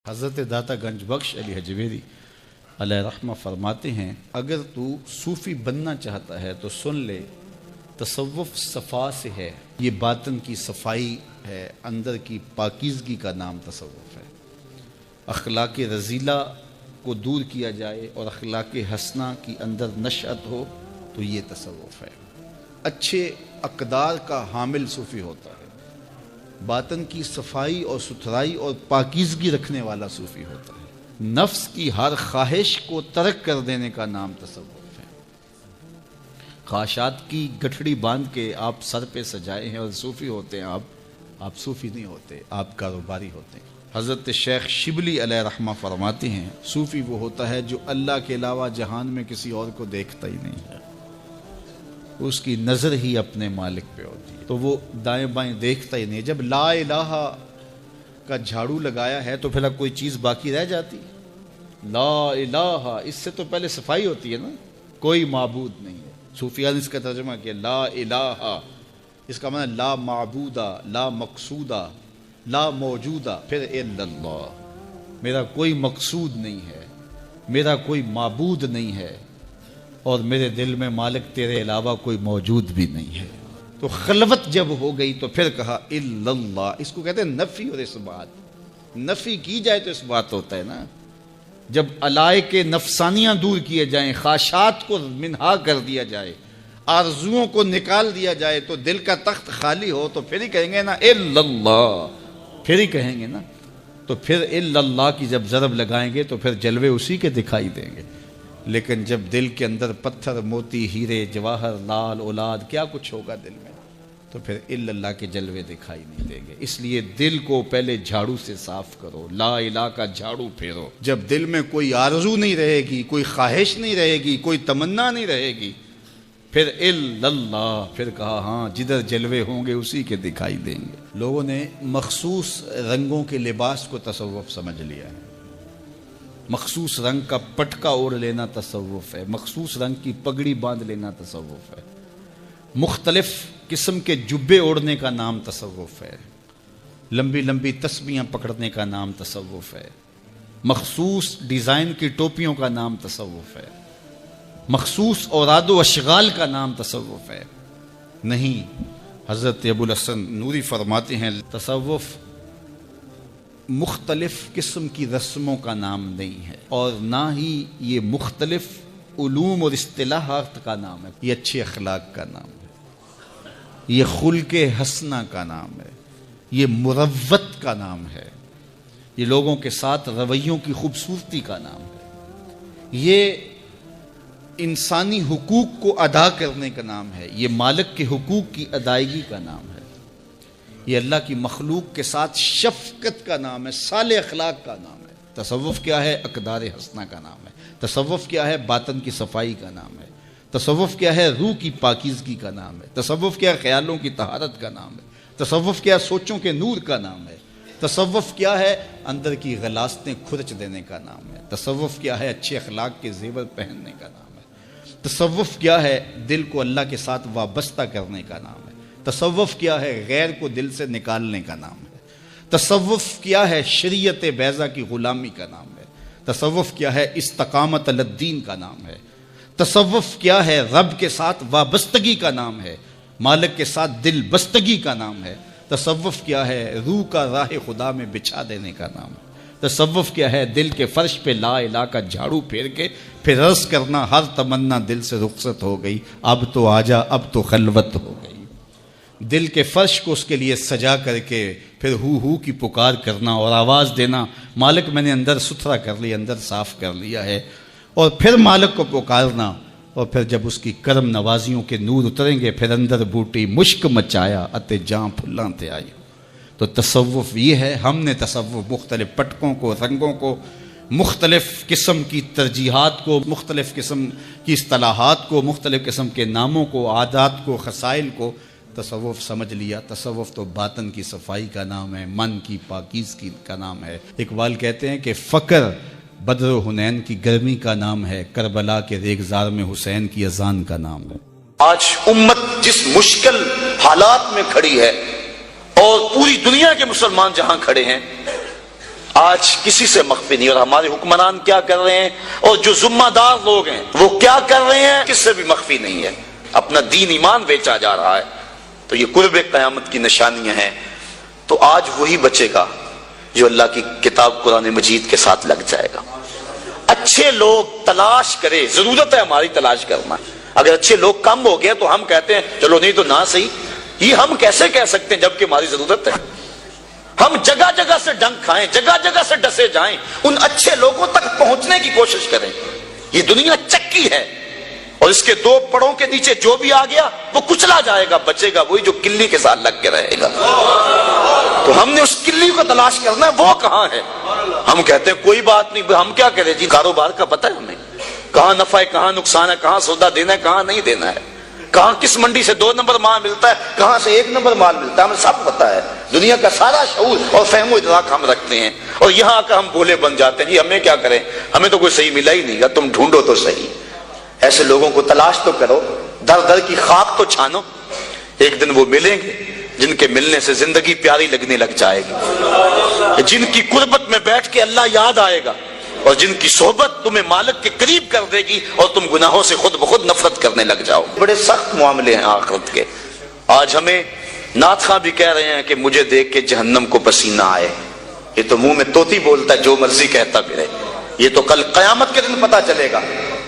حضرت داتا گنج بخش علی حجویری علیہ رحمہ فرماتے ہیں، اگر تو صوفی بننا چاہتا ہے تو سن لے، تصوف صفا سے ہے، یہ باطن کی صفائی ہے، اندر کی پاکیزگی کا نام تصوف ہے۔ اخلاق رذیلہ کو دور کیا جائے اور اخلاق حسنہ کی اندر نشأت ہو تو یہ تصوف ہے۔ اچھے اقدار کا حامل صوفی ہوتا ہے، باطن کی صفائی اور ستھرائی اور پاکیزگی رکھنے والا صوفی ہوتا ہے۔ نفس کی ہر خواہش کو ترک کر دینے کا نام تصوف ہے۔ خواہشات کی گٹھڑی باندھ کے آپ سر پہ سجائے ہیں اور صوفی ہوتے ہیں، آپ صوفی نہیں ہوتے، آپ کاروباری ہوتے ہیں۔ حضرت شیخ شبلی علیہ رحمہ فرماتے ہیں، صوفی وہ ہوتا ہے جو اللہ کے علاوہ جہان میں کسی اور کو دیکھتا ہی نہیں ہے، اس کی نظر ہی اپنے مالک پہ ہوتی ہے، تو وہ دائیں بائیں دیکھتا ہی نہیں۔ جب لا الہ کا جھاڑو لگایا ہے تو پھر کوئی چیز باقی رہ جاتی؟ لا الہ، اس سے تو پہلے صفائی ہوتی ہے نا، کوئی معبود نہیں ہے۔ صوفیہ نے اس کا ترجمہ کیا لا الہ، اس کا معنی لا معبودہ، لا مقصودہ، لا موجودہ، پھر الا اللہ، میرا کوئی مقصود نہیں ہے، میرا کوئی معبود نہیں ہے، اور میرے دل میں مالک تیرے علاوہ کوئی موجود بھی نہیں ہے۔ تو خلوت جب ہو گئی تو پھر کہا الا اللہ، اس کو کہتے ہیں نفی اور اثبات۔ نفی کی جائے تو اثبات ہوتا ہے نا، جب علائق نفسانیاں دور کیے جائیں، خواہشات کو منہا کر دیا جائے، آرزوؤں کو نکال دیا جائے، تو دل کا تخت خالی ہو تو پھر ہی کہیں گے نا الا اللہ، پھر ہی کہیں گے نا۔ تو پھر الا اللہ کی جب ضرب لگائیں گے تو پھر جلوے اسی کے دکھائی دیں گے۔ لیکن جب دل کے اندر پتھر، موتی، ہیرے، جواہر، لال، اولاد، کیا کچھ ہوگا دل میں، تو پھر الا اللہ کے جلوے دکھائی نہیں دیں گے۔ اس لیے دل کو پہلے جھاڑو سے صاف کرو، لا الہ کا جھاڑو پھیرو۔ جب دل میں کوئی آرزو نہیں رہے گی، کوئی خواہش نہیں رہے گی، کوئی تمنا نہیں رہے گی، پھر الا اللہ، پھر کہا ہاں جدھر جلوے ہوں گے اسی کے دکھائی دیں گے۔ لوگوں نے مخصوص رنگوں کے لباس کو تصوف سمجھ لیا ہے۔ مخصوص رنگ کا پٹکا اوڑھ لینا تصوف ہے، مخصوص رنگ کی پگڑی باندھ لینا تصوف ہے، مختلف قسم کے جبے اوڑھنے کا نام تصوف ہے، لمبی لمبی تسبیحاں پکڑنے کا نام تصوف ہے، مخصوص ڈیزائن کی ٹوپیوں کا نام تصوف ہے، مخصوص اوراد و اشغال کا نام تصوف ہے۔ نہیں، حضرت ابو الحسن نوری فرماتے ہیں تصوف مختلف قسم کی رسموں کا نام نہیں ہے، اور نہ ہی یہ مختلف علوم اور اصطلاحات کا نام ہے، یہ اچھے اخلاق کا نام ہے، یہ خلق حسنہ کا نام ہے، یہ مروت کا نام ہے، یہ لوگوں کے ساتھ رویوں کی خوبصورتی کا نام ہے، یہ انسانی حقوق کو ادا کرنے کا نام ہے، یہ مالک کے حقوق کی ادائیگی کا نام ہے، یہ اللہ کی مخلوق کے ساتھ شفقت کا نام ہے، صالح اخلاق کا نام ہے۔ تصوف کیا ہے؟ اقدار حسنہ کا نام ہے۔ تصوف کیا ہے؟ باطن کی صفائی کا نام ہے۔ تصوف کیا ہے؟ روح کی پاکیزگی کا نام ہے۔ تصوف کیا ہے؟ خیالوں کی طہارت کا نام ہے۔ تصوف کیا ہے؟ سوچوں کے نور کا نام ہے۔ تصوف کیا ہے؟ اندر کی غلاستیں کھرچ دینے کا نام ہے۔ تصوف کیا ہے؟ اچھے اخلاق کے زیور پہننے کا نام ہے۔ تصوف کیا ہے؟ دل کو اللہ کے ساتھ وابستہ کرنے کا نام ہے۔ تصوف کیا ہے؟ غیر کو دل سے نکالنے کا نام ہے۔ تصوف کیا ہے؟ شریعت بیضہ کی غلامی کا نام ہے۔ تصوف کیا ہے؟ استقامت علی الدین کا نام ہے۔ تصوف کیا ہے؟ رب کے ساتھ وابستگی کا نام ہے، مالک کے ساتھ دل بستگی کا نام ہے۔ تصوف کیا ہے؟ روح کا راہ خدا میں بچھا دینے کا نام ہے۔ تصوف کیا ہے؟ دل کے فرش پہ لا الہ کا جھاڑو پھیر کے پھر عرض کرنا ہر تمنا دل سے رخصت ہو گئی، اب تو آجا، اب تو خلوت ہو گئی۔ دل کے فرش کو اس کے لیے سجا کر کے پھر ہو کی پکار کرنا اور آواز دینا، مالک میں نے اندر ستھرا کر لیا، اندر صاف کر لیا ہے، اور پھر مالک کو پکارنا، اور پھر جب اس کی کرم نوازیوں کے نور اتریں گے، پھر اندر بوٹی مشک مچایا اتے جاں پھلاں تے آئی۔ تو تصوف یہ ہے۔ ہم نے تصوف مختلف پٹکوں کو، رنگوں کو، مختلف قسم کی ترجیحات کو، مختلف قسم کی اصطلاحات کو، مختلف قسم کے ناموں کو، عادات کو، خصائل کو تصوف سمجھ لیا۔ تصوف تو باطن کی صفائی کا نام ہے، من کی پاکیزگی کا نام ہے۔ اقبال کہتے ہیں کہ فقر بدر و حنین کی گرمی کا نام ہے، کربلا کے ریگزار میں حسین کی اذان کا نام ہے۔ آج امت جس مشکل حالات میں کھڑی ہے، اور پوری دنیا کے مسلمان جہاں کھڑے ہیں، آج کسی سے مخفی نہیں، اور ہمارے حکمران کیا کر رہے ہیں اور جو ذمہ دار لوگ ہیں وہ کیا کر رہے ہیں، کس سے بھی مخفی نہیں ہے. اپنا دین ایمان بیچا جا رہا ہے. تو یہ قرب قیامت کی نشانیاں ہیں. تو آج وہی بچے گا جو اللہ کی کتاب قرآن مجید کے ساتھ لگ جائے گا. اچھے لوگ تلاش کرے، ضرورت ہے ہماری تلاش کرنا. اگر اچھے لوگ کم ہو گئے تو ہم کہتے ہیں چلو نہیں تو نہ صحیح. یہ ہم کیسے کہہ سکتے ہیں جبکہ ہماری ضرورت ہے؟ ہم جگہ جگہ سے ڈنک کھائیں، جگہ جگہ سے ڈسے جائیں، ان اچھے لوگوں تک پہنچنے کی کوشش کریں. یہ دنیا چکی ہے اور اس کے دو پڑوں کے نیچے جو بھی آ گیا وہ کچلا جائے گا. بچے گا وہی جو کلی کے ساتھ لگ کے رہے گا. تو ہم نے اس کلی کو تلاش کرنا ہے، وہ کہاں ہے؟ ہم کہتے ہیں کوئی بات نہیں، ہم کیا کریں جی، کاروبار کا پتہ ہے ہمیں، کہاں نفع ہے کہاں نقصان ہے، کہاں سودا دینا ہے کہاں نہیں دینا ہے، کہاں کس منڈی سے 2 نمبر مال ملتا ہے کہاں سے 1 نمبر مال ملتا ہے، ہمیں سب پتہ ہے. دنیا کا سارا شعور اور فہم و ادراک ہم رکھتے ہیں. اور یہاں آ کر ہم بھولے بن جاتے ہیں جی ہمیں کیا کریں، ہمیں تو کوئی صحیح ملا ہی نہیں گا. تم ڈھونڈو تو صحیح، ایسے لوگوں کو تلاش تو کرو، در در کی خاک تو چھانو. ایک دن وہ ملیں گے جن کے ملنے سے زندگی پیاری لگنے لگ جائے گی، جن کی قربت میں بیٹھ کے اللہ یاد آئے گا، اور جن کی صحبت تمہیں مالک کے قریب کر دے گی اور تم گناہوں سے خود بخود نفرت کرنے لگ جاؤ. بڑے سخت معاملے ہیں آخرت کے. آج ہمیں نعت خواں بھی کہہ رہے ہیں کہ مجھے دیکھ کے جہنم کو پسینہ آئے. یہ تو منہ میں طوطی بولتا ہے، جو مرضی کہتا پھرے. یہ تو کل قیامت کے دن پتا چلے گا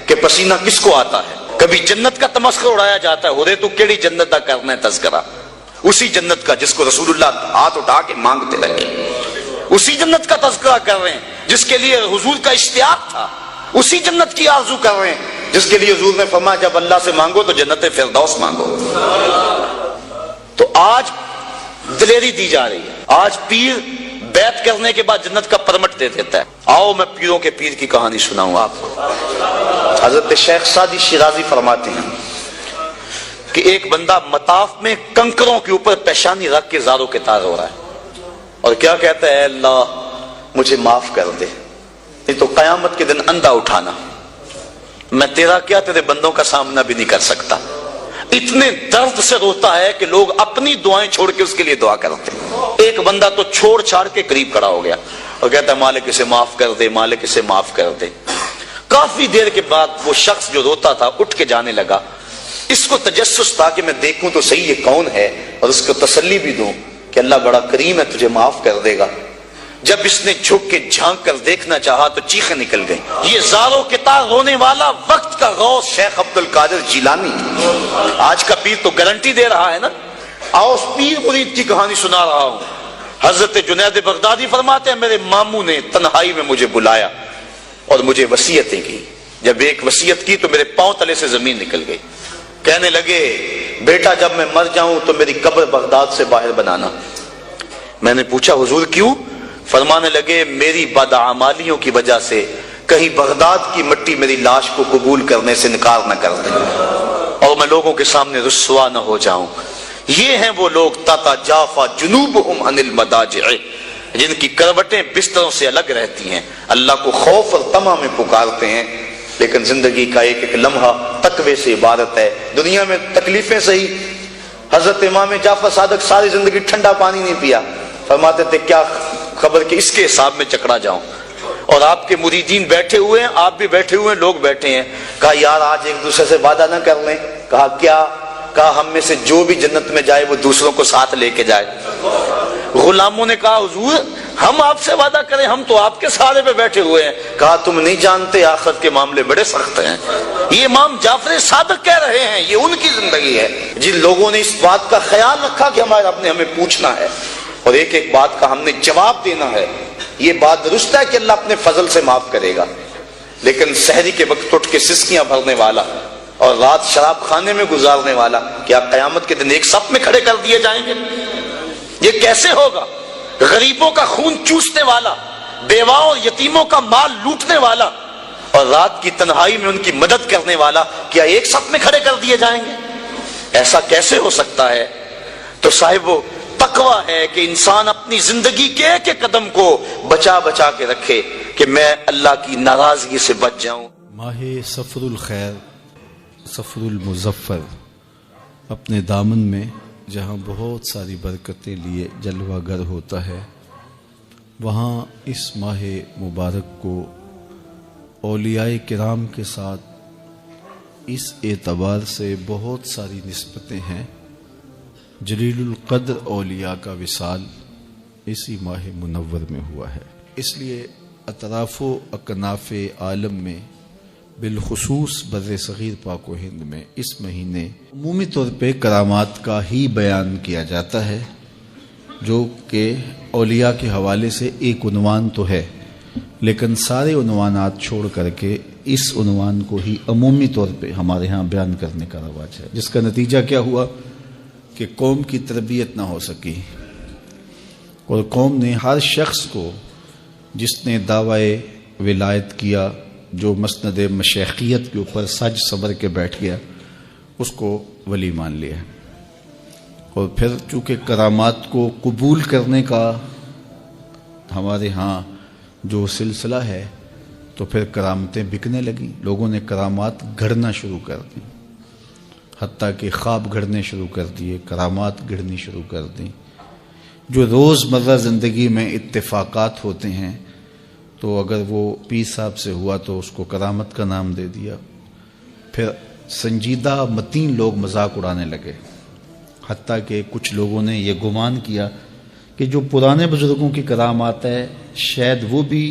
کہ پسینہ کس کو آتا ہے. کبھی جنت کا تمسخر اڑایا جاتا ہے، ہو رے تو کیڑی جنت کا کرنا ہے تذکرہ، اسی جنت کا جس کو رسول اللہ ہاتھ اٹھا کے مانگتے رہے. اسی جنت کا تذکرہ کر رہے ہیں جس کے لیے حضور کا اشتیاق تھا. اسی جنت کی آرزو کر رہے ہیں جس کے لیے حضور نے فرمایا جب اللہ سے مانگو تو جنت فردوس مانگو. تو آج دلیری دی جا رہی ہے. آج پیر بیعت کرنے کے بعد جنت کا پرمٹ دے دیتا ہے. آؤ میں پیروں کے پیر کی کہانی سناؤں آپ کو. حضرت شیخ سعدی شیرازی فرماتے ہیں کہ ایک بندہ مطاف میں کنکروں کے اوپر پیشانی رکھ کے زاروں کے تار ہو رہا ہے اور کیا کہتا ہے، اللہ مجھے معاف کر دے، نہیں تو قیامت کے دن اندھا اٹھانا، میں تیرا کیا تیرے بندوں کا سامنا بھی نہیں کر سکتا. اتنے درد سے روتا ہے کہ لوگ اپنی دعائیں چھوڑ کے اس کے لیے دعا کرتے ہیں. ایک بندہ تو چھوڑ چھاڑ کے قریب کھڑا ہو گیا اور کہتا ہے مالک اسے معاف کر دے، مالک اسے معاف کر دے. کافی دیر کے بعد وہ شخص جو روتا تھا اٹھ کے جانے لگا. اس کو تجسس تھا کہ میں دیکھوں تو صحیح یہ کون ہے اور اس کو تسلی بھی دوں کہ اللہ بڑا کریم ہے، تجھے معاف کر دے گا. جب اس نے جھک کے جھانک کر دیکھنا چاہا تو چیخیں نکل گئیں. یہ زاروں کے تار رونے والا وقت کا غوث شیخ عبد القادر جیلانی. آج کا پیر تو گارنٹی دے رہا ہے نا. آؤ اس پیر مرید کی کہانی سنا رہا ہوں. حضرت جنید بغدادی فرماتے ہیں میرے ماموں نے تنہائی میں مجھے بلایا اور مجھے وصیتیں کی. جب ایک وصیت کی تو میرے پاؤں تلے سے زمین نکل گئی. کہنے لگے بیٹا جب میں مر جاؤں تو میری قبر بغداد سے باہر بنانا. میں نے پوچھا حضور کیوں؟ فرمانے لگے میری بدعمالیوں کی وجہ سے کہیں بغداد کی مٹی میری لاش کو قبول کرنے سے انکار نہ کر دے اور میں لوگوں کے سامنے رسوا نہ ہو جاؤں. یہ ہیں وہ لوگ تتجافا جنوبہم عن المضاجع، جن کی کروٹیں بستروں سے الگ رہتی ہیں، اللہ کو خوف اور طمع میں پکارتے ہیں، لیکن زندگی کا ایک ایک لمحہ تقوی سے عبارت ہے. دنیا میں تکلیفیں سہی. حضرت امام جعفر صادق ساری زندگی ٹھنڈا پانی نہیں پیا. فرماتے تھے کیا خبر کہ اس کے حساب میں چکرا جاؤں. اور آپ کے مریدین بیٹھے ہوئے ہیں، آپ بھی بیٹھے ہوئے ہیں، لوگ بیٹھے ہیں. کہا یار آج ایک دوسرے سے وعدہ نہ کر لیں. کہا کیا؟ کہا ہم میں سے جو بھی جنت میں جائے وہ دوسروں کو ساتھ لے کے جائے. غلاموں نے کہا حضور ہم آپ سے وعدہ کریں، ہم تو آپ کے سہارے پہ بیٹھے ہوئے ہیں. کہا تم نہیں جانتے آخرت کے معاملے بڑے سخت ہیں. یہ امام جعفر صادق کہہ رہے ہیں، یہ ان کی زندگی ہے. جن لوگوں نے اس بات کا خیال رکھا کہ ہمارے رب نے ہمیں پوچھنا ہے اور ایک ایک بات کا ہم نے جواب دینا ہے. یہ بات درست ہے کہ اللہ اپنے فضل سے معاف کرے گا، لیکن سحری کے وقت اٹھ کے سسکیاں بھرنے والا اور رات شراب خانے میں گزارنے والا کیا قیامت کے دن ایک صف میں کھڑے کر دیے جائیں گے؟ یہ کیسے ہوگا؟ غریبوں کا خون چوسنے والا، بیواؤں اور یتیموں کا مال لوٹنے والا اور رات کی تنہائی میں ان کی مدد کرنے والا کیا ایک صف میں کھڑے کر دیے جائیں گے؟ ایسا کیسے ہو سکتا ہے؟ تو صاحب وہ تقوی ہے کہ انسان اپنی زندگی کے ایک ایک قدم کو بچا بچا کے رکھے کہ میں اللہ کی ناراضگی سے بچ جاؤں. ماہ صفر الخیر، صفر المظفر اپنے دامن میں جہاں بہت ساری برکتیں لیے جلوہ گر ہوتا ہے، وہاں اس ماہ مبارک کو اولیاء کرام کے ساتھ اس اعتبار سے بہت ساری نسبتیں ہیں. جلیل القدر اولیاء کا وصال اسی ماہ منور میں ہوا ہے. اس لیے اطراف و اکناف عالم میں بالخصوص بر صغیر پاک و ہند میں اس مہینے عمومی طور پہ کرامات کا ہی بیان کیا جاتا ہے، جو کہ اولیاء کے حوالے سے ایک عنوان تو ہے، لیکن سارے عنوانات چھوڑ کر کے اس عنوان کو ہی عمومی طور پہ ہمارے ہاں بیان کرنے کا رواج ہے، جس کا نتیجہ کیا ہوا کہ قوم کی تربیت نہ ہو سکی، اور قوم نے ہر شخص کو جس نے دعوی ولایت کیا، جو مسند مشیخیت کے اوپر سج سبر کے بیٹھ گیا، اس کو ولی مان لیا. اور پھر چونکہ کرامات کو قبول کرنے کا ہمارے ہاں جو سلسلہ ہے، تو پھر کرامتیں بکنے لگیں. لوگوں نے کرامات گھڑنا شروع کر دی، حتیٰ کہ خواب گھڑنے شروع کر دیے، کرامات گھڑنی شروع کر دیں. جو روزمرہ زندگی میں اتفاقات ہوتے ہیں، تو اگر وہ پیر صاحب سے ہوا تو اس کو کرامت کا نام دے دیا. پھر سنجیدہ متین لوگ مذاق اڑانے لگے، حتیٰ کہ کچھ لوگوں نے یہ گمان کیا کہ جو پرانے بزرگوں کی کرامات ہے شاید وہ بھی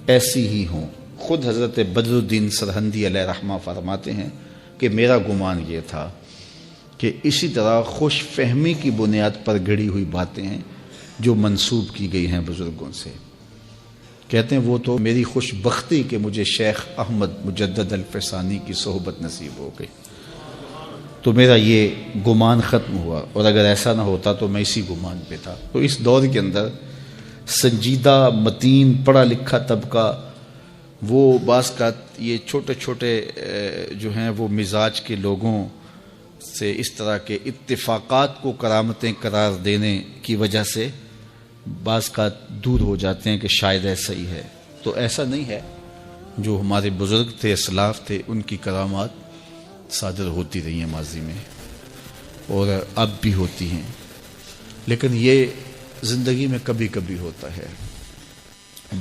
ایسی ہی ہوں. خود حضرت بدر الدین سرہندی علیہ رحمہ فرماتے ہیں کہ میرا گمان یہ تھا کہ اسی طرح خوش فہمی کی بنیاد پر گھڑی ہوئی باتیں ہیں جو منسوب کی گئی ہیں بزرگوں سے. کہتے ہیں وہ تو میری خوش بختی کہ مجھے شیخ احمد مجدد الفسانی کی صحبت نصیب ہو گئی، تو میرا یہ گمان ختم ہوا، اور اگر ایسا نہ ہوتا تو میں اسی گمان پہ تھا. تو اس دور کے اندر سنجیدہ متین پڑھا لکھا طبقہ وہ بعض کا یہ چھوٹے چھوٹے جو ہیں وہ مزاج کے لوگوں سے اس طرح کے اتفاقات کو کرامتیں قرار دینے کی وجہ سے بعض کا دور ہو جاتے ہیں کہ شاید ایسا ہی ہے. تو ایسا نہیں ہے. جو ہمارے بزرگ تھے، اسلاف تھے، ان کی کرامات صادر ہوتی رہی ہیں ماضی میں، اور اب بھی ہوتی ہیں، لیکن یہ زندگی میں کبھی کبھی ہوتا ہے.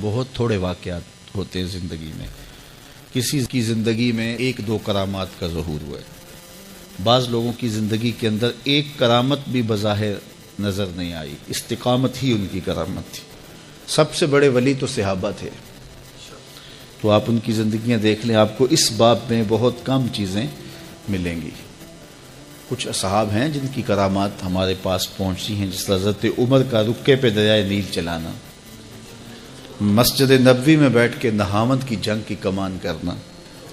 بہت تھوڑے واقعات ہوتے ہیں زندگی میں. کسی کی زندگی میں ایک دو کرامات کا ظہور ہوا ہے. بعض لوگوں کی زندگی کے اندر ایک کرامت بھی بظاہر نظر نہیں آئی، استقامت ہی ان کی کرامت تھی. سب سے بڑے ولی تو صحابہ تھے، تو آپ ان کی زندگیاں دیکھ لیں، آپ کو اس باب میں بہت کم چیزیں ملیں گی. کچھ اصحاب ہیں جن کی کرامات ہمارے پاس پہنچی ہیں، جس حضرت عمر کا رکے پہ دریائے نیل چلانا، مسجد نبوی میں بیٹھ کے نہاوند کی جنگ کی کمان کرنا،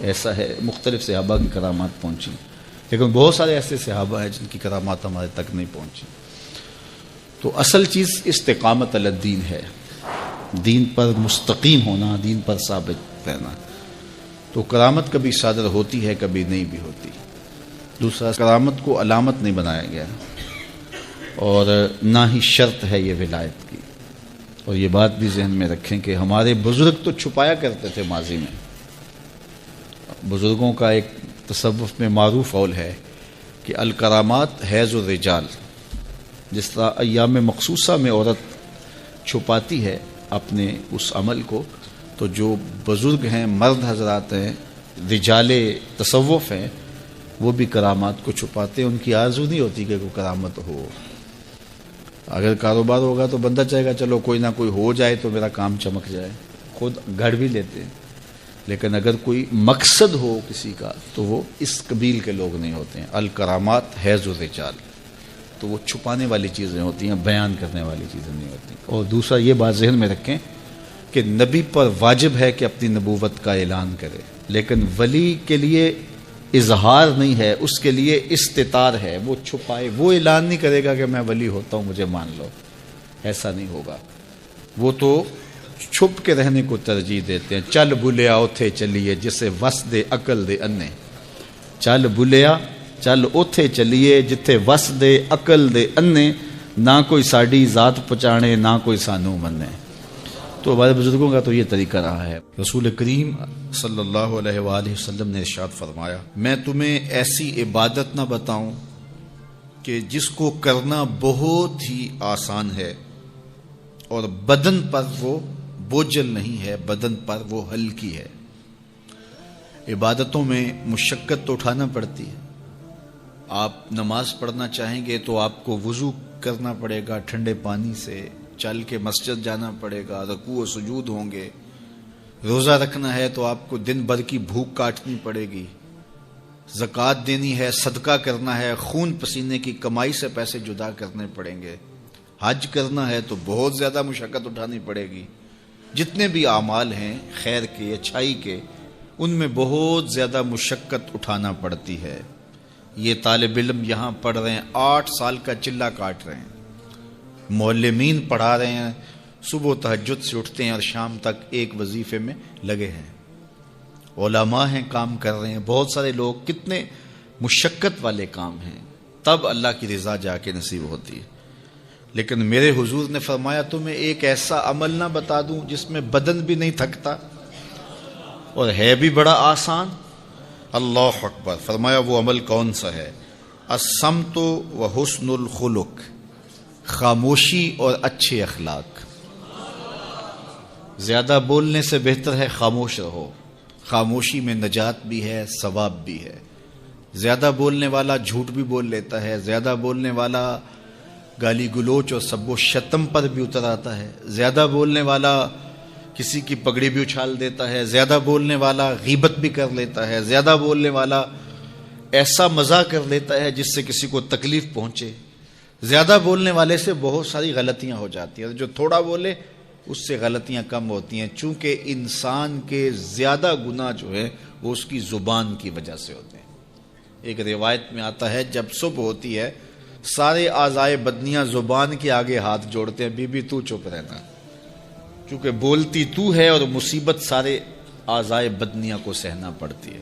ایسا ہے. مختلف صحابہ کی کرامات پہنچی، لیکن بہت سارے ایسے صحابہ ہیں جن کی کرامات ہمارے تک نہیں پہنچی. تو اصل چیز استقامت علی الدین ہے، دین پر مستقیم ہونا، دین پر ثابت رہنا. تو کرامت کبھی صادر ہوتی ہے، کبھی نہیں بھی ہوتی. دوسرا، کرامت کو علامت نہیں بنایا گیا، اور نہ ہی شرط ہے یہ ولایت کی. اور یہ بات بھی ذہن میں رکھیں کہ ہمارے بزرگ تو چھپایا کرتے تھے ماضی میں. بزرگوں کا ایک تصوف میں معروف قول ہے کہ الکرامات حیض الرجال. جس طرح ایام مخصوصہ میں عورت چھپاتی ہے اپنے اس عمل کو، تو جو بزرگ ہیں، مرد حضرات ہیں، رجال تصوف ہیں، وہ بھی کرامات کو چھپاتے ہیں. ان کی آرزو نہیں ہوتی کہ کوئی کرامت ہو. اگر کاروبار ہوگا تو بندہ چاہے گا چلو کوئی نہ کوئی ہو جائے تو میرا کام چمک جائے، خود گھڑ بھی لیتے ہیں. لیکن اگر کوئی مقصد ہو کسی کا تو وہ اس قبیل کے لوگ نہیں ہوتے ہیں. الکرامات حیض الرجال، تو وہ چھپانے والی چیزیں ہوتی ہیں، بیان کرنے والی چیزیں نہیں ہوتی. اور دوسرا یہ بات ذہن میں رکھیں کہ نبی پر واجب ہے کہ اپنی نبوت کا اعلان کرے، لیکن ولی کے لیے اظہار نہیں ہے، اس کے لیے استتار ہے. وہ چھپائے، وہ اعلان نہیں کرے گا کہ میں ولی ہوتا ہوں مجھے مان لو، ایسا نہیں ہوگا. وہ تو چھپ کے رہنے کو ترجیح دیتے ہیں. چل بلیا اوتھے چلیے جسے وس دے عقل دے انے. چل بلیا، چل اوتھے چلیے جتھے وس دے عقل دے انے، نہ کوئی ساڈی ذات پہچانے نہ کوئی سانو منے. تو ہمارے بزرگوں کا تو یہ طریقہ رہا ہے. رسول کریم صلی اللہ علیہ وآلہ وسلم نے ارشاد فرمایا، میں تمہیں ایسی عبادت نہ بتاؤں کہ جس کو کرنا بہت ہی آسان ہے اور بدن پر وہ بوجھل نہیں ہے، بدن پر وہ ہلکی ہے۔ عبادتوں میں مشقت تو اٹھانا پڑتی ہے۔ آپ نماز پڑھنا چاہیں گے تو آپ کو وضو کرنا پڑے گا ٹھنڈے پانی سے، چل کے مسجد جانا پڑے گا، رکوع و سجود ہوں گے۔ روزہ رکھنا ہے تو آپ کو دن بھر کی بھوک کاٹنی پڑے گی، زکوٰۃ دینی ہے، صدقہ کرنا ہے، خون پسینے کی کمائی سے پیسے جدا کرنے پڑیں گے، حج کرنا ہے تو بہت زیادہ مشقت اٹھانی پڑے گی۔ جتنے بھی اعمال ہیں خیر کے، اچھائی کے، ان میں بہت زیادہ مشقت اٹھانا پڑتی ہے۔ یہ طالب علم یہاں پڑھ رہے ہیں، 8 سال کا چلہ کاٹ رہے ہیں، معلمین پڑھا رہے ہیں، صبح تہجد سے اٹھتے ہیں اور شام تک ایک وظیفے میں لگے ہیں، علماء ہیں کام کر رہے ہیں، بہت سارے لوگ، کتنے مشقت والے کام ہیں، تب اللہ کی رضا جا کے نصیب ہوتی ہے۔ لیکن میرے حضور نے فرمایا تمہیں ایک ایسا عمل نہ بتا دوں جس میں بدن بھی نہیں تھکتا اور ہے بھی بڑا آسان؟ اللہ اکبر! فرمایا وہ عمل کون سا ہے؟ الصمت و حسن الخلق، خاموشی اور اچھے اخلاق۔ زیادہ بولنے سے بہتر ہے خاموش رہو، خاموشی میں نجات بھی ہے، ثواب بھی ہے۔ زیادہ بولنے والا جھوٹ بھی بول لیتا ہے، زیادہ بولنے والا گالی گلوچ اور سب و شتم پر بھی اتر آتا ہے، زیادہ بولنے والا کسی کی پگڑی بھی اچھال دیتا ہے، زیادہ بولنے والا غیبت بھی کر لیتا ہے، زیادہ بولنے والا ایسا مزاح کر لیتا ہے جس سے کسی کو تکلیف پہنچے۔ زیادہ بولنے والے سے بہت ساری غلطیاں ہو جاتی ہیں، جو تھوڑا بولے اس سے غلطیاں کم ہوتی ہیں، چونکہ انسان کے زیادہ گناہ جو ہے وہ اس کی زبان کی وجہ سے ہوتے ہیں۔ ایک روایت میں آتا ہے جب صبح ہوتی ہے سارے اعضائے بدنیاں زبان کے آگے ہاتھ جوڑتے ہیں، بی بی تو چپ رہنا، چونکہ بولتی تو ہے اور مصیبت سارے اعضائے بدنیاں کو سہنا پڑتی ہے۔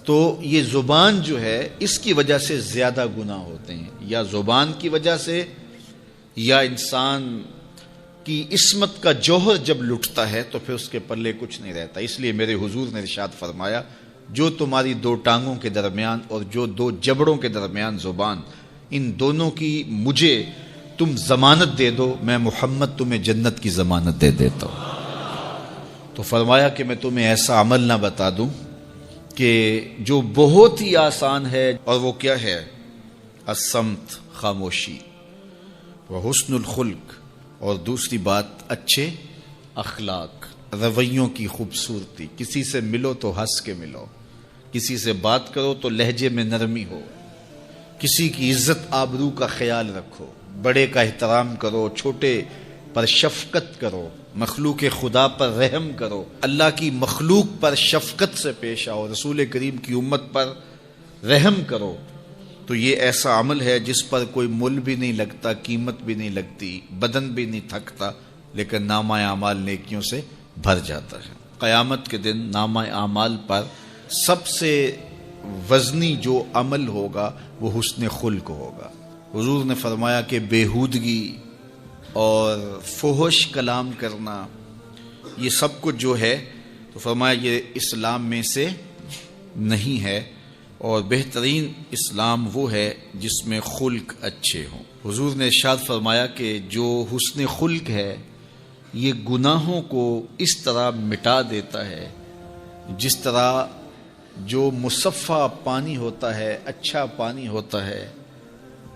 تو یہ زبان جو ہے اس کی وجہ سے زیادہ گناہ ہوتے ہیں، یا زبان کی وجہ سے، یا انسان کی عصمت کا جوہر جب لٹتا ہے تو پھر اس کے پلے کچھ نہیں رہتا۔ اس لیے میرے حضور نے ارشاد فرمایا جو تمہاری 2 ٹانگوں کے درمیان اور جو 2 جبڑوں کے درمیان زبان، ان دونوں کی مجھے تم ضمانت دے دو، میں محمد تمہیں جنت کی ضمانت دے دیتا ہوں۔ تو فرمایا کہ میں تمہیں ایسا عمل نہ بتا دوں کہ جو بہت ہی آسان ہے، اور وہ کیا ہے؟ الصمت، خاموشی، وحسن الخلق، اور دوسری بات اچھے اخلاق، رویوں کی خوبصورتی۔ کسی سے ملو تو ہنس کے ملو، کسی سے بات کرو تو لہجے میں نرمی ہو، کسی کی عزت آبرو کا خیال رکھو، بڑے کا احترام کرو، چھوٹے پر شفقت کرو، مخلوق خدا پر رحم کرو، اللہ کی مخلوق پر شفقت سے پیش آؤ، رسول کریم کی امت پر رحم کرو۔ تو یہ ایسا عمل ہے جس پر کوئی مل بھی نہیں لگتا، قیمت بھی نہیں لگتی، بدن بھی نہیں تھکتا، لیکن نامہ اعمال نیکیوں سے بھر جاتا ہے۔ قیامت کے دن نامہ اعمال پر سب سے وزنی جو عمل ہوگا وہ حسن خلق ہوگا۔ حضور نے فرمایا کہ بیہودگی اور فحش کلام کرنا، یہ سب کچھ جو ہے تو فرمایا یہ اسلام میں سے نہیں ہے، اور بہترین اسلام وہ ہے جس میں خلق اچھے ہوں۔ حضور نے ارشاد فرمایا کہ جو حسن خلق ہے یہ گناہوں کو اس طرح مٹا دیتا ہے جس طرح جو مصفہ پانی ہوتا ہے، اچھا پانی ہوتا ہے،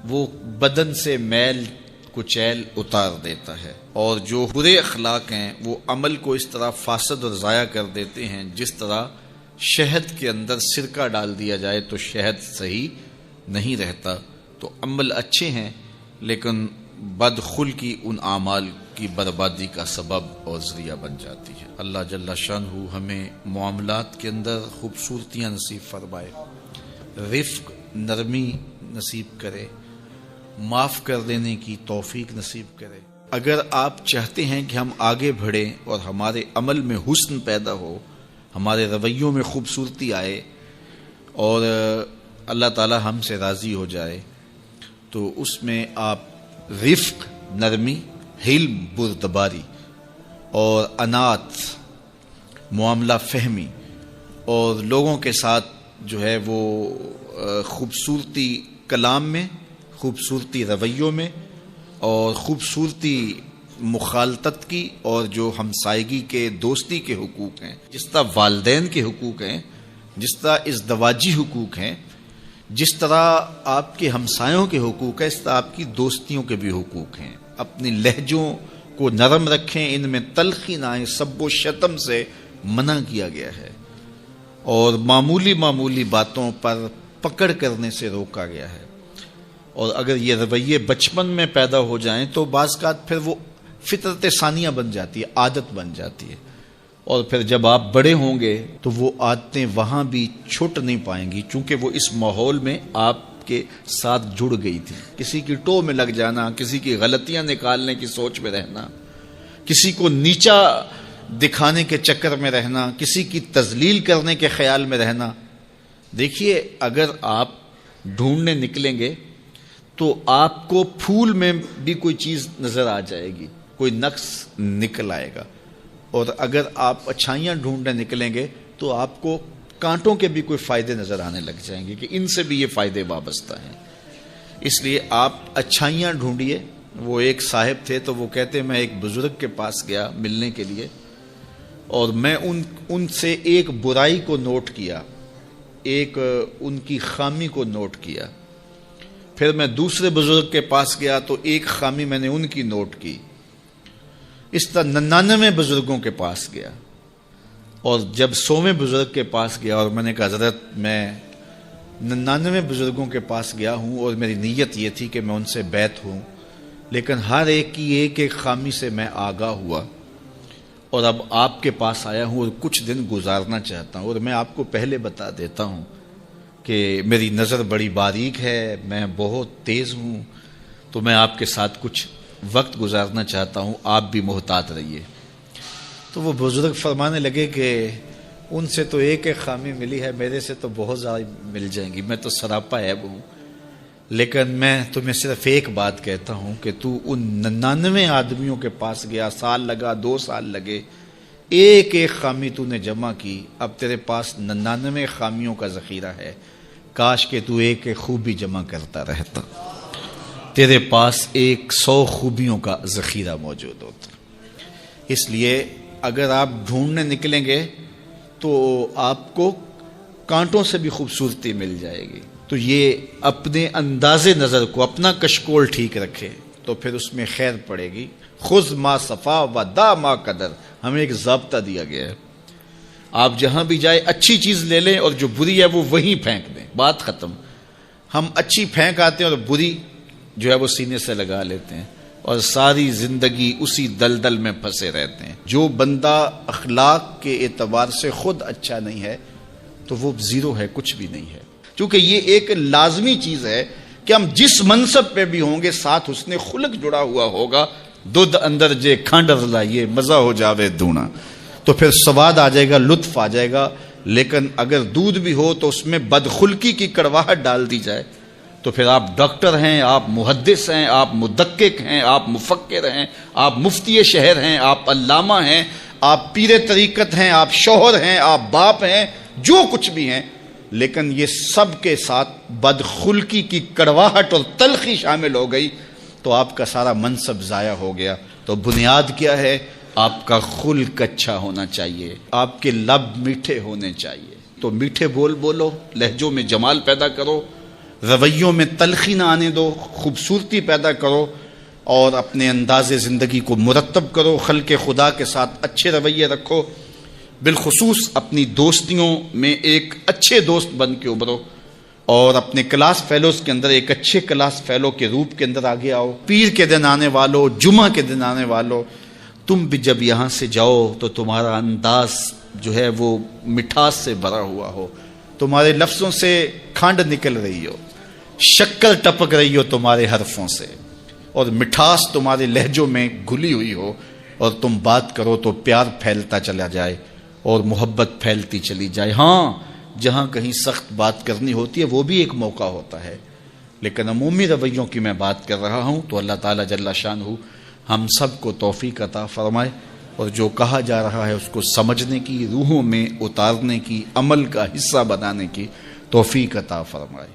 وہ بدن سے میل کچیل اتار دیتا ہے، اور جو برے اخلاق ہیں وہ عمل کو اس طرح فاسد اور ضائع کر دیتے ہیں جس طرح شہد کے اندر سرکہ ڈال دیا جائے تو شہد صحیح نہیں رہتا۔ تو عمل اچھے ہیں لیکن بدخلقی ان اعمال کی بربادی کا سبب اور ذریعہ بن جاتی ہے۔ اللہ جل شانہ ہمیں معاملات کے اندر خوبصورتیاں نصیب فرمائے، رفق، نرمی نصیب کرے، معاف کر دینے کی توفیق نصیب کرے۔ اگر آپ چاہتے ہیں کہ ہم آگے بڑھیں اور ہمارے عمل میں حسن پیدا ہو، ہمارے رویوں میں خوبصورتی آئے اور اللہ تعالی ہم سے راضی ہو جائے، تو اس میں آپ رفق، نرمی، حلم، بردباری اور انات، معاملہ فہمی، اور لوگوں کے ساتھ جو ہے وہ خوبصورتی کلام میں، خوبصورتی رویوں میں اور خوبصورتی مخالطت کی اور جو ہمسائیگی کے دوستی کے حقوق ہیں، جس طرح والدین کے حقوق ہیں، جس طرح ازدواجی حقوق ہیں، جس طرح آپ کے ہمسایوں کے حقوق ہیں، اس طرح آپ کی دوستیوں کے بھی حقوق ہیں۔ اپنی لہجوں کو نرم رکھیں، ان میں تلخی نہ آئے، سب و شتم سے منع کیا گیا ہے، اور معمولی باتوں پر پکڑ کرنے سے روکا گیا ہے۔ اور اگر یہ رویے بچپن میں پیدا ہو جائیں تو بعض اوقات پھر وہ فطرت ثانیہ بن جاتی ہے، عادت بن جاتی ہے، اور پھر جب آپ بڑے ہوں گے تو وہ عادتیں وہاں بھی چھوٹ نہیں پائیں گی، چونکہ وہ اس ماحول میں آپ کے ساتھ جڑ گئی تھی۔ کسی کی ٹو میں لگ جانا، کسی کی غلطیاں نکالنے کی سوچ میں رہنا، کسی کو نیچا دکھانے کے چکر میں رہنا، کسی کی تذلیل کرنے کے خیال میں رہنا۔ دیکھیے، اگر آپ ڈھونڈنے نکلیں گے تو آپ کو پھول میں بھی کوئی چیز نظر آ جائے گی، کوئی نقص نکل آئے گا، اور اگر آپ اچھائیاں ڈھونڈنے نکلیں گے تو آپ کو کانٹوں کے بھی کوئی فائدے نظر آنے لگ جائیں گے کہ ان سے بھی یہ فائدے وابستہ ہیں۔ اس لیے آپ اچھائیاں ڈھونڈیے۔ وہ ایک صاحب تھے تو وہ کہتے میں ایک بزرگ کے پاس گیا ملنے کے لیے، اور میں ان سے ایک برائی کو نوٹ کیا، ایک ان کی خامی کو نوٹ کیا۔ پھر میں دوسرے بزرگ کے پاس گیا تو ایک خامی میں نے ان کی نوٹ کی۔ اس طرح 99 بزرگوں کے پاس گیا، اور جب 100ویں بزرگ کے پاس گیا اور میں نے کہا حضرت میں 99 بزرگوں کے پاس گیا ہوں اور میری نیت یہ تھی کہ میں ان سے بیعت ہوں، لیکن ہر ایک کی ایک خامی سے میں آگاہ ہوا، اور اب آپ کے پاس آیا ہوں اور کچھ دن گزارنا چاہتا ہوں، اور میں آپ کو پہلے بتا دیتا ہوں کہ میری نظر بڑی باریک ہے، میں بہت تیز ہوں، تو میں آپ کے ساتھ کچھ وقت گزارنا چاہتا ہوں، آپ بھی محتاط رہیے۔ تو وہ بزرگ فرمانے لگے کہ ان سے تو ایک خامی ملی ہے، میرے سے تو بہت زیادہ مل جائیں گی، میں تو سراپا عیب ہوں، لیکن میں تمہیں صرف ایک بات کہتا ہوں کہ تو ان 99 آدمیوں کے پاس گیا، سال لگا، 2 سال لگے، ایک خامی تو نے جمع کی، اب تیرے پاس 99 خامیوں کا ذخیرہ ہے، کاش کہ تو ایک خوبی جمع کرتا رہتا، تیرے پاس 100 خوبیوں کا ذخیرہ موجود ہوتا۔ اس لیے اگر آپ ڈھونڈنے نکلیں گے تو آپ کو کانٹوں سے بھی خوبصورتی مل جائے گی۔ تو یہ اپنے انداز نظر کو، اپنا کشکول ٹھیک رکھے تو پھر اس میں خیر پڑے گی۔ خذ ما صفا و دا ما قدر، ہمیں ایک ضابطہ دیا گیا ہے، آپ جہاں بھی جائے اچھی چیز لے لیں اور جو بری ہے وہ وہیں پھینک دیں، بات ختم۔ ہم اچھی پھینک آتے ہیں اور بری جو ہے وہ سینے سے لگا لیتے ہیں، اور ساری زندگی اسی دلدل میں پھنسے رہتے ہیں۔ جو بندہ اخلاق کے اعتبار سے خود اچھا نہیں ہے تو وہ زیرو ہے، کچھ بھی نہیں ہے، کیونکہ یہ ایک لازمی چیز ہے کہ ہم جس منصب پہ بھی ہوں گے ساتھ حسن خلق جڑا ہوا ہوگا۔ دودھ اندر جے کھانڈ لائیے مزہ ہو جاوے دونا، تو پھر سواد آ جائے گا، لطف آ جائے گا۔ لیکن اگر دودھ بھی ہو تو اس میں بدخلقی کی کڑواہٹ ڈال دی جائے تو پھر آپ ڈاکٹر ہیں، آپ محدث ہیں، آپ مدقق ہیں، آپ مفکر ہیں، آپ مفتی شہر ہیں، آپ علامہ ہیں، آپ پیر طریقت ہیں، آپ شوہر ہیں، آپ باپ ہیں، جو کچھ بھی ہیں، لیکن یہ سب کے ساتھ بدخلقی کی کڑواہٹ اور تلخی شامل ہو گئی تو آپ کا سارا منصب ضائع ہو گیا۔ تو بنیاد کیا ہے؟ آپ کا خلق اچھا ہونا چاہیے، آپ کے لب میٹھے ہونے چاہیے۔ تو میٹھے بول بولو، لہجوں میں جمال پیدا کرو، رویوں میں تلخی نہ آنے دو، خوبصورتی پیدا کرو، اور اپنے انداز زندگی کو مرتب کرو، خلق خدا کے ساتھ اچھے رویے رکھو، بالخصوص اپنی دوستیوں میں ایک اچھے دوست بن کے ابھرو، اور اپنے کلاس فیلوز کے اندر ایک اچھے کلاس فیلو کے روپ کے اندر آگے آؤ۔ پیر کے دن آنے والو، جمعہ کے دن آنے والو، تم بھی جب یہاں سے جاؤ تو تمہارا انداز جو ہے وہ مٹھاس سے بھرا ہوا ہو، تمہارے لفظوں سے کھانڈ نکل رہی ہو، شکر ٹپک رہی ہو تمہارے حرفوں سے، اور مٹھاس تمہارے لہجوں میں گھلی ہوئی ہو، اور تم بات کرو تو پیار پھیلتا چلا جائے اور محبت پھیلتی چلی جائے۔ ہاں، جہاں کہیں سخت بات کرنی ہوتی ہے وہ بھی ایک موقع ہوتا ہے، لیکن عمومی رویوں کی میں بات کر رہا ہوں۔ تو اللہ تعالیٰ جل شانہ ہم سب کو توفیق عطا فرمائے، اور جو کہا جا رہا ہے اس کو سمجھنے کی، روحوں میں اتارنے کی، عمل کا حصہ بنانے کی توفیق عطا فرمائے۔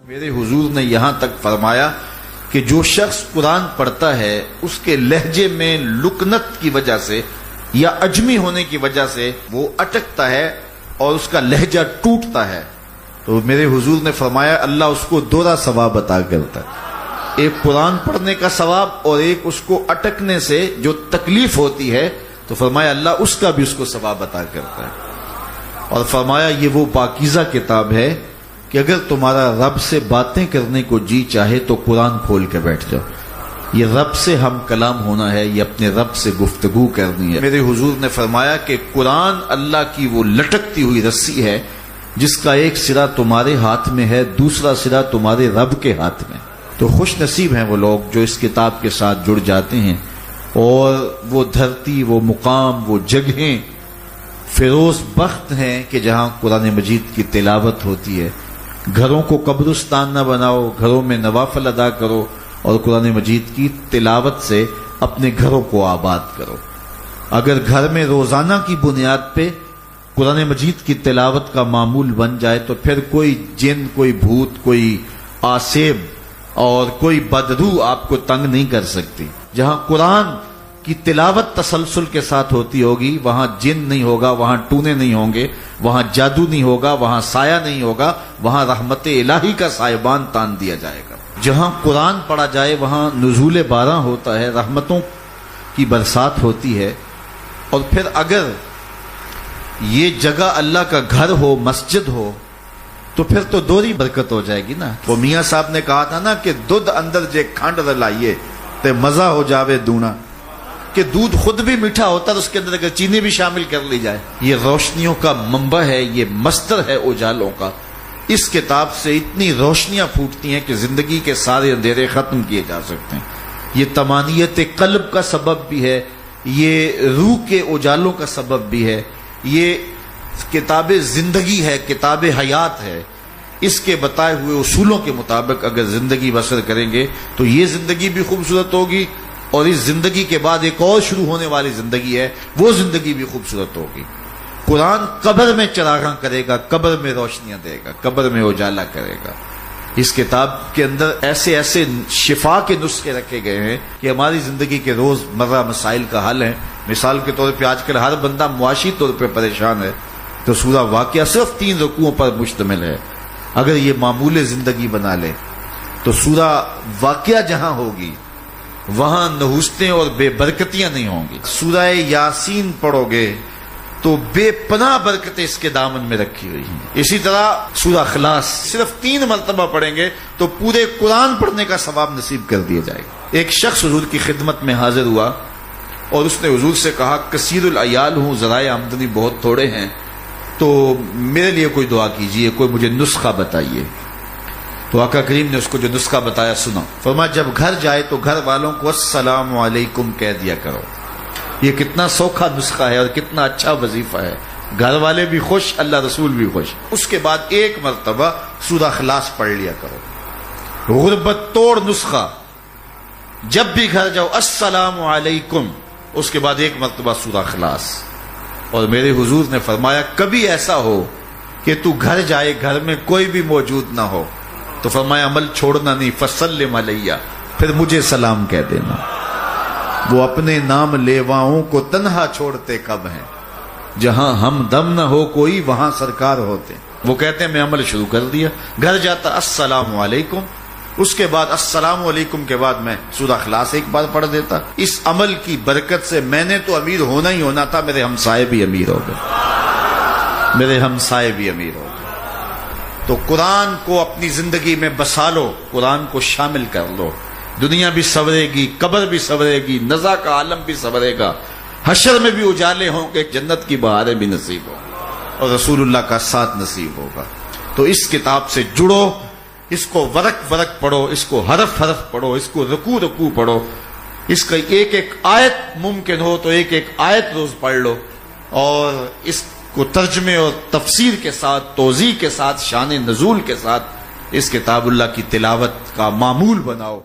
میرے حضور نے یہاں تک فرمایا کہ کہ جو شخص قرآن پڑھتا ہے اس کے لہجے میں لکنت کی وجہ سے یا اجمی ہونے کی وجہ سے وہ اٹکتا ہے اور اس کا لہجہ ٹوٹتا ہے، تو میرے حضور نے فرمایا اللہ اس کو دوہرا ثواب عطا کرتا ہے، ایک قرآن پڑھنے کا ثواب اور ایک اس کو اٹکنے سے جو تکلیف ہوتی ہے، تو فرمایا اللہ اس کا بھی اس کو ثواب عطا کرتا ہے۔ اور فرمایا یہ وہ پاکیزہ کتاب ہے کہ اگر تمہارا رب سے باتیں کرنے کو جی چاہے تو قرآن کھول کے بیٹھ جاؤ، یہ رب سے ہم کلام ہونا ہے، یہ اپنے رب سے گفتگو کرنی ہے۔ میرے حضور نے فرمایا کہ قرآن اللہ کی وہ لٹکتی ہوئی رسی ہے جس کا ایک سرا تمہارے ہاتھ میں ہے، دوسرا سرا تمہارے رب کے ہاتھ میں۔ تو خوش نصیب ہیں وہ لوگ جو اس کتاب کے ساتھ جڑ جاتے ہیں اور وہ دھرتی، وہ مقام، وہ جگہیں فیروز بخت ہیں کہ جہاں قرآن مجید کی تلاوت ہوتی ہے۔ گھروں کو قبرستان نہ بناؤ، گھروں میں نوافل ادا کرو اور قرآن مجید کی تلاوت سے اپنے گھروں کو آباد کرو۔ اگر گھر میں روزانہ کی بنیاد پہ قرآن مجید کی تلاوت کا معمول بن جائے تو پھر کوئی جن، کوئی بھوت، کوئی آسیب اور کوئی بدرو آپ کو تنگ نہیں کر سکتی۔ جہاں قرآن کی تلاوت تسلسل کے ساتھ ہوتی ہوگی وہاں جن نہیں ہوگا، وہاں ٹونے نہیں ہوں گے، وہاں جادو نہیں ہوگا، وہاں سایہ نہیں ہوگا، وہاں رحمت الہی کا سائبان تان دیا جائے گا۔ جہاں قرآن پڑھا جائے وہاں نزول باران ہوتا ہے، رحمتوں کی برسات ہوتی ہے۔ اور پھر اگر یہ جگہ اللہ کا گھر ہو، مسجد ہو، تو پھر تو دوہری برکت ہو جائے گی نا۔ وہ میاں صاحب نے کہا تھا نا کہ دودھ اندر جے کھنڈ رلائیے تے مزہ ہو جاوے دونا، کہ دودھ خود بھی میٹھا ہوتا ہے، اس کے اندر اگر چینی بھی شامل کر لی جائے۔ یہ روشنیوں کا منبع ہے، یہ مصدر ہے اجالوں کا۔ اس کتاب سے اتنی روشنیاں پھوٹتی ہیں کہ زندگی کے سارے اندھیرے ختم کیے جا سکتے ہیں۔ یہ تمانیت قلب کا سبب بھی ہے، یہ روح کے اجالوں کا سبب بھی ہے، یہ کتاب زندگی ہے، کتاب حیات ہے۔ اس کے بتائے ہوئے اصولوں کے مطابق اگر زندگی بسر کریں گے تو یہ زندگی بھی خوبصورت ہوگی، اور اس زندگی کے بعد ایک اور شروع ہونے والی زندگی ہے، وہ زندگی بھی خوبصورت ہوگی۔ قرآن قبر میں چراغاں کرے گا، قبر میں روشنیاں دے گا، قبر میں اجالا کرے گا۔ اس کتاب کے اندر ایسے ایسے شفا کے نسخے رکھے گئے ہیں کہ ہماری زندگی کے روز مرہ مسائل کا حل ہے۔ مثال کے طور پہ آج کل ہر بندہ معاشی طور پہ پریشان ہے، تو سورہ واقعہ صرف 3 رکوعوں پر مشتمل ہے۔ اگر یہ معمول زندگی بنا لے تو سورہ واقعہ جہاں ہوگی وہاں نحوستیں اور بے برکتیاں نہیں ہوں گی۔ سورہ یاسین پڑھو گے تو بے پناہ برکتیں اس کے دامن میں رکھی ہوئی ہیں۔ اسی طرح سورہ اخلاص صرف 3 مرتبہ پڑھیں گے تو پورے قرآن پڑھنے کا ثواب نصیب کر دیا جائے گا۔ ایک شخص حضور کی خدمت میں حاضر ہوا اور اس نے حضور سے کہا کثیر العیال ہوں، ذرائع آمدنی بہت تھوڑے ہیں، تو میرے لیے کوئی دعا کیجئے، کوئی مجھے نسخہ بتائیے۔ تو آقا کریم نے اس کو جو نسخہ بتایا سنا، فرمایا جب گھر جائے تو گھر والوں کو السلام علیکم کہہ دیا کرو۔ یہ کتنا سوکھا نسخہ ہے اور کتنا اچھا وظیفہ ہے، گھر والے بھی خوش، اللہ رسول بھی خوش۔ اس کے بعد 1 مرتبہ سورہ اخلاص پڑھ لیا کرو۔ غربت توڑ نسخہ، جب بھی گھر جاؤ السلام علیکم، اس کے بعد 1 مرتبہ سورہ اخلاص۔ اور میرے حضور نے فرمایا کبھی ایسا ہو کہ تو گھر جائے، گھر میں کوئی بھی موجود نہ ہو، تو فرمایا عمل چھوڑنا نہیں، فسلم علیہ، پھر مجھے سلام کہہ دینا۔ وہ اپنے نام لیواؤں کو تنہا چھوڑتے کب ہیں، جہاں ہم دم نہ ہو کوئی وہاں سرکار ہوتے۔ وہ کہتے ہیں میں عمل شروع کر دیا، گھر جاتا السلام علیکم، اس کے بعد السلام علیکم کے بعد میں سورہ اخلاص 1 بار پڑھ دیتا۔ اس عمل کی برکت سے میں نے تو امیر ہونا ہی ہونا تھا، میرے ہمسائے بھی امیر ہو گئے، میرے ہمسائے بھی امیر ہو گئے۔ تو قرآن کو اپنی زندگی میں بسا لو، قرآن کو شامل کر لو، دنیا بھی سنورے گی، قبر بھی سنورے گی، نزا کا عالم بھی سنورے گا، حشر میں بھی اجالے ہوں گے، جنت کی بہاریں بھی نصیب ہوں اور رسول اللہ کا ساتھ نصیب ہوگا۔ تو اس کتاب سے جڑو، اس کو ورق ورق پڑھو، اس کو حرف حرف پڑھو، اس کو رکوع رکوع پڑھو، اس کا ایک آیت ممکن ہو تو ایک آیت روز پڑھ لو، اور اس کو ترجمے اور تفسیر کے ساتھ، توضیح کے ساتھ، شان نزول کے ساتھ اس کتاب اللہ کی تلاوت کا معمول بناؤ۔